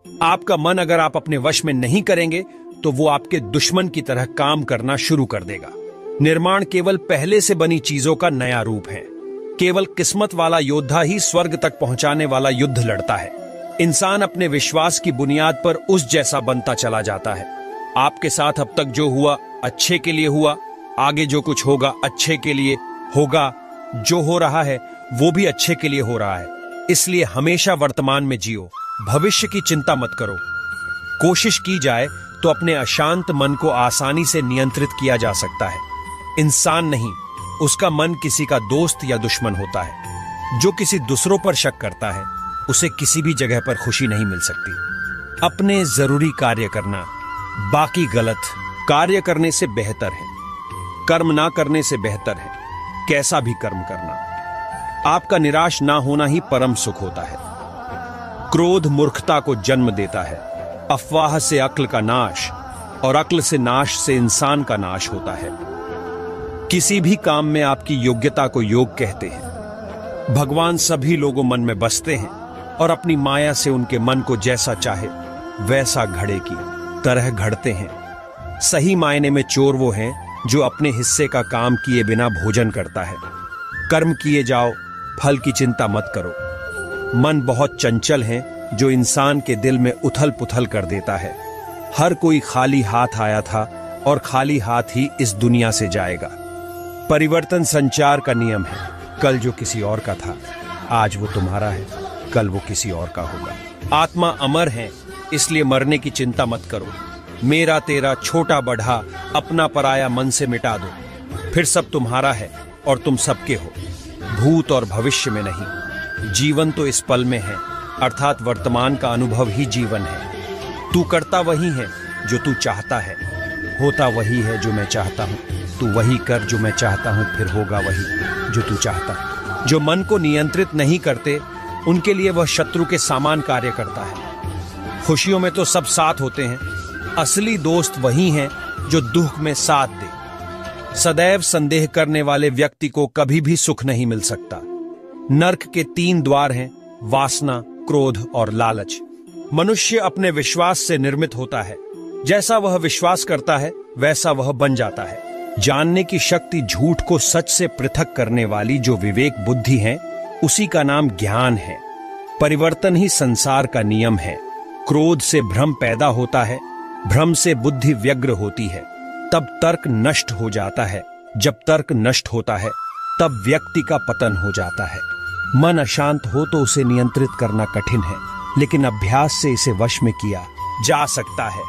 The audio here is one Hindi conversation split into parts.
आपका मन अगर आप अपने वश में नहीं करेंगे तो वो आपके दुश्मन की तरह काम करना शुरू कर देगा। निर्माण केवल पहले से बनी चीजों का नया रूप है। केवल किस्मत वाला योद्धा ही स्वर्ग तक पहुंचाने वाला युद्ध लड़ता है। इंसान अपने विश्वास की बुनियाद पर उस जैसा बनता चला जाता है। आपके साथ अब तक जो हुआ अच्छे के लिए हुआ, आगे जो कुछ होगा अच्छे के लिए होगा, जो हो रहा है वो भी अच्छे के लिए हो रहा है। इसलिए हमेशा वर्तमान में जियो, भविष्य की चिंता मत करो। कोशिश की जाए तो अपने अशांत मन को आसानी से नियंत्रित किया जा सकता है। इंसान नहीं, उसका मन किसी का दोस्त या दुश्मन होता है। जो किसी दूसरों पर शक करता है उसे किसी भी जगह पर खुशी नहीं मिल सकती। अपने जरूरी कार्य करना, बाकी गलत कार्य करने से बेहतर है। कर्म ना करने से बेहतर है कैसा भी कर्म करना। आपका निराश ना होना ही परम सुख होता है। क्रोध मूर्खता को जन्म देता है। अफवाह से अक्ल का नाश और अक्ल से नाश से इंसान का नाश होता है। किसी भी काम में आपकी योग्यता को योग कहते हैं। भगवान सभी लोगों मन में बसते हैं और अपनी माया से उनके मन को जैसा चाहे वैसा घड़े की तरह घड़ते हैं। सही मायने में चोर वो हैं जो अपने हिस्से का काम किए बिना भोजन करता है। कर्म किए जाओ, फल की चिंता मत करो। मन बहुत चंचल है जो इंसान के दिल में उथल पुथल कर देता है। हर कोई खाली हाथ आया था और खाली हाथ ही इस दुनिया से जाएगा। परिवर्तन संचार का नियम है। कल जो किसी और का था आज वो तुम्हारा है, कल वो किसी और का होगा। आत्मा अमर है, इसलिए मरने की चिंता मत करो। मेरा तेरा छोटा बढ़ा अपना पराया मन से मिटा दो, फिर सब तुम्हारा है और तुम सबके हो। भूत और भविष्य में नहीं, जीवन तो इस पल में है, अर्थात वर्तमान का अनुभव ही जीवन है। तू करता वही है जो तू चाहता है, होता वही है जो मैं चाहता हूँ। तू वही कर जो मैं चाहता हूँ, फिर होगा वही जो तू चाहता है। जो मन को नियंत्रित नहीं करते उनके लिए वह शत्रु के समान कार्य करता है। खुशियों में तो सब साथ होते हैं, असली दोस्त वही हैं जो दुख में साथ दे। सदैव संदेह करने वाले व्यक्ति को कभी भी सुख नहीं मिल सकता। नर्क के 3 द्वार हैं, वासना, क्रोध और लालच। मनुष्य अपने विश्वास से निर्मित होता है। जैसा वह विश्वास करता है वैसा वह बन जाता है। जानने की शक्ति झूठ को सच से पृथक करने वाली जो विवेक बुद्धि है उसी का नाम ज्ञान है। परिवर्तन ही संसार का नियम है। क्रोध से भ्रम पैदा होता है, भ्रम से बुद्धि व्यग्र होती है, तब तर्क नष्ट हो जाता है। जब तर्क नष्ट होता है तब व्यक्ति का पतन हो जाता है। मन अशांत हो तो उसे नियंत्रित करना कठिन है, लेकिन अभ्यास से इसे वश में किया जा सकता है।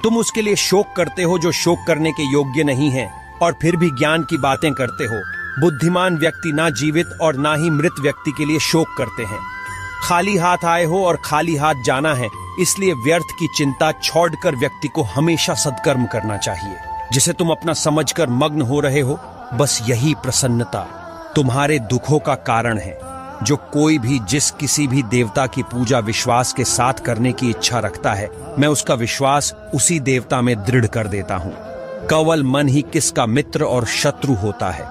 तुम उसके लिए शोक करते हो जो शोक करने के योग्य नहीं है, और फिर भी ज्ञान की बातें करते हो। बुद्धिमान व्यक्ति ना जीवित और ना ही मृत व्यक्ति के लिए शोक करते हैं। खाली हाथ आए हो और खाली हाथ जाना है, इसलिए व्यर्थ की चिंता छोड़कर व्यक्ति को हमेशा सत्कर्म करना चाहिए। जिसे तुम अपना समझकर मग्न हो रहे हो, बस यही प्रसन्नता तुम्हारे दुखों का कारण है। जो कोई भी जिस किसी भी देवता की पूजा विश्वास के साथ करने की इच्छा रखता है, मैं उसका विश्वास उसी देवता में दृढ़ कर देता हूँ। केवल मन ही किसका मित्र और शत्रु होता है।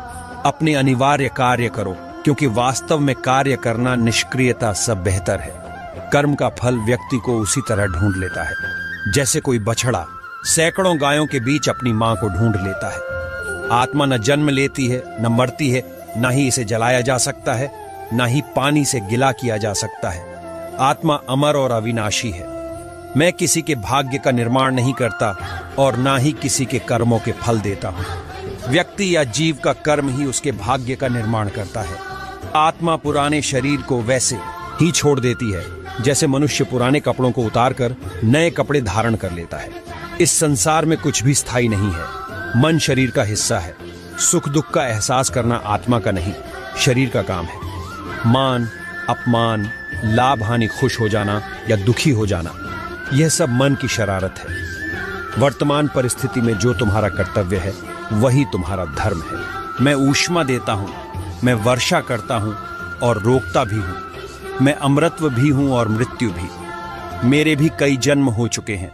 अपने अनिवार्य कार्य करो, क्योंकि वास्तव में कार्य करना निष्क्रियता से बेहतर है। कर्म का फल व्यक्ति को उसी तरह ढूंढ लेता है जैसे कोई बछड़ा सैकड़ों गायों के बीच अपनी मां को ढूंढ लेता है। आत्मा न जन्म लेती है, न मरती है, न ही इसे जलाया जा सकता है, न ही पानी से गिला किया जा सकता है। आत्मा अमर और अविनाशी है। मैं किसी के भाग्य का निर्माण नहीं करता और ना ही किसी के कर्मों के फल देता हूँ। व्यक्ति या जीव का कर्म ही उसके भाग्य का निर्माण करता है। आत्मा पुराने शरीर को वैसे ही छोड़ देती है जैसे मनुष्य पुराने कपड़ों को उतारकर नए कपड़े धारण कर लेता है। इस संसार में कुछ भी स्थायी नहीं है। मन शरीर का हिस्सा है। सुख दुख का एहसास करना आत्मा का नहीं, शरीर का काम है। मान, अपमान, लाभ हानि, खुश हो जाना या दुखी हो जाना, यह सब मन की शरारत है। वर्तमान परिस्थिति में जो तुम्हारा कर्तव्य है वही तुम्हारा धर्म है। मैं ऊष्मा देता हूँ, मैं वर्षा करता हूँ और रोकता भी हूँ। मैं अमृतत्व भी हूँ और मृत्यु भी। मेरे भी कई जन्म हो चुके हैं,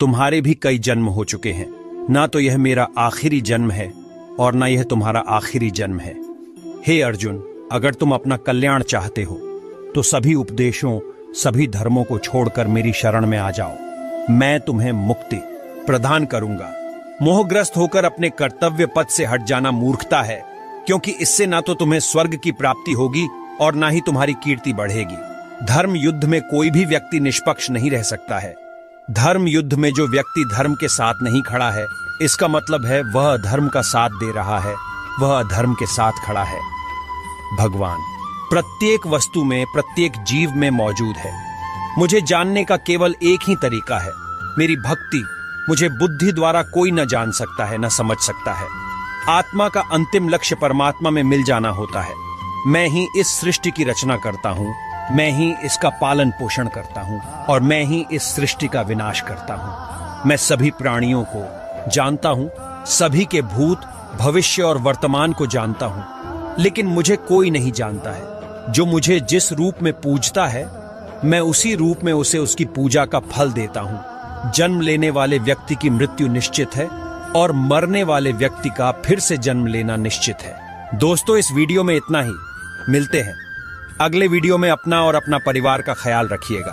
तुम्हारे भी कई जन्म हो चुके हैं। ना तो यह मेरा आखिरी जन्म है और ना यह तुम्हारा आखिरी जन्म है। हे अर्जुन, अगर तुम अपना कल्याण चाहते हो तो सभी उपदेशों सभी धर्मों को छोड़कर मेरी शरण में आ जाओ। मैं तुम्हें मुक्ति प्रदान करूंगा। मोहग्रस्त होकर अपने कर्तव्य पथ से हट जाना मूर्खता है, क्योंकि इससे ना तो तुम्हें स्वर्ग की प्राप्ति होगी और ना ही तुम्हारी कीर्ति बढ़ेगी। धर्म युद्ध में कोई भी व्यक्ति निष्पक्ष नहीं रह सकता है। धर्म युद्ध में जो व्यक्ति धर्म के साथ नहीं खड़ा है, इसका मतलब है वह धर्म का साथ दे रहा है, वह धर्म के साथ खड़ा है। भगवान प्रत्येक वस्तु में, प्रत्येक जीव में मौजूद है। मुझे जानने का केवल एक ही तरीका है, मेरी भक्ति। मुझे बुद्धि द्वारा कोई न जान सकता है, न समझ सकता है। आत्मा का अंतिम लक्ष्य परमात्मा में मिल जाना होता है। मैं ही इस सृष्टि की रचना करता हूँ, मैं ही इसका पालन पोषण करता हूँ और मैं ही इस सृष्टि का विनाश करता हूँ। मैं सभी प्राणियों को जानता हूँ, सभी के भूत, भविष्य और वर्तमान को जानता हूँ, लेकिन मुझे कोई नहीं जानता है। जो मुझे जिस रूप में पूजता है, मैं उसी रूप में उसे उसकी पूजा का फल देता हूँ। जन्म लेने वाले व्यक्ति की मृत्यु निश्चित है और मरने वाले व्यक्ति का फिर से जन्म लेना निश्चित है। दोस्तों, इस वीडियो में इतना ही। मिलते हैं अगले वीडियो में। अपना और अपना परिवार का ख्याल रखिएगा।